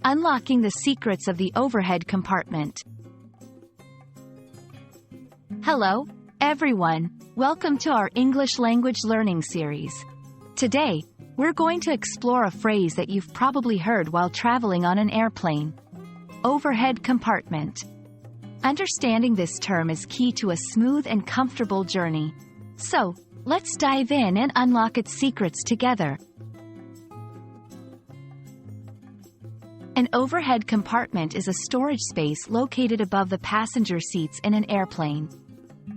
Unlocking the secrets of the overhead compartment. Hello, everyone. Welcome to our English language learning series. Today, we're going to explore a phrase that you've probably heard while traveling on an airplane. Overhead compartment. Understanding this term is key to a smooth and comfortable journey. So, let's dive in and unlock its secrets together. An overhead compartment is a storage space located above the passenger seats in an airplane.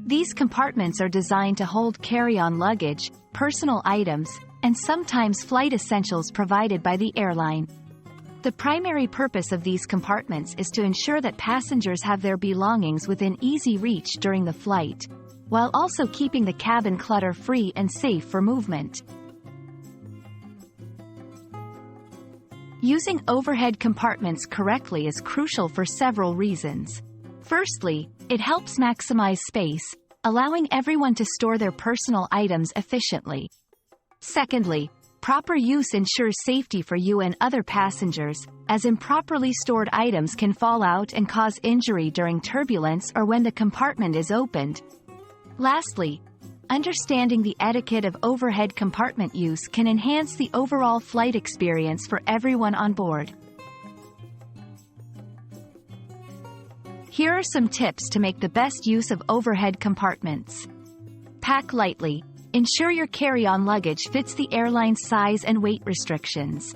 These compartments are designed to hold carry-on luggage, personal items, and sometimes flight essentials provided by the airline. The primary purpose of these compartments is to ensure that passengers have their belongings within easy reach during the flight, while also keeping the cabin clutter-free and safe for movement. Using overhead compartments correctly is crucial for several reasons. Firstly, it helps maximize space, allowing everyone to store their personal items efficiently. Secondly, proper use ensures safety for you and other passengers, as improperly stored items can fall out and cause injury during turbulence or when the compartment is opened. Lastly, understanding the etiquette of overhead compartment use can enhance the overall flight experience for everyone on board. Here are some tips to make the best use of overhead compartments. Pack lightly. Ensure your carry-on luggage fits the airline's size and weight restrictions.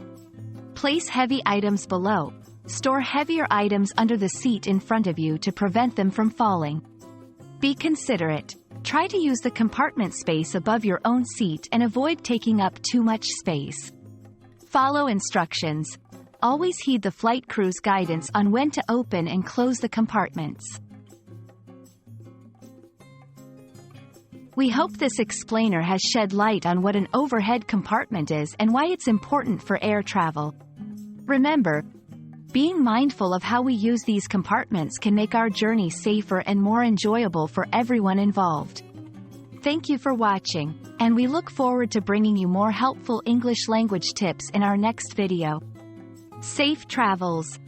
Place heavy items below. Store heavier items under the seat in front of you to prevent them from falling. Be considerate. Try to use the compartment space above your own seat and avoid taking up too much space. Follow instructions. Always heed the flight crew's guidance on when to open and close the compartments. We hope this explainer has shed light on what an overhead compartment is and why it's important for air travel. Remember, being mindful of how we use these compartments can make our journey safer and more enjoyable for everyone involved. Thank you for watching, and we look forward to bringing you more helpful English language tips in our next video. Safe travels!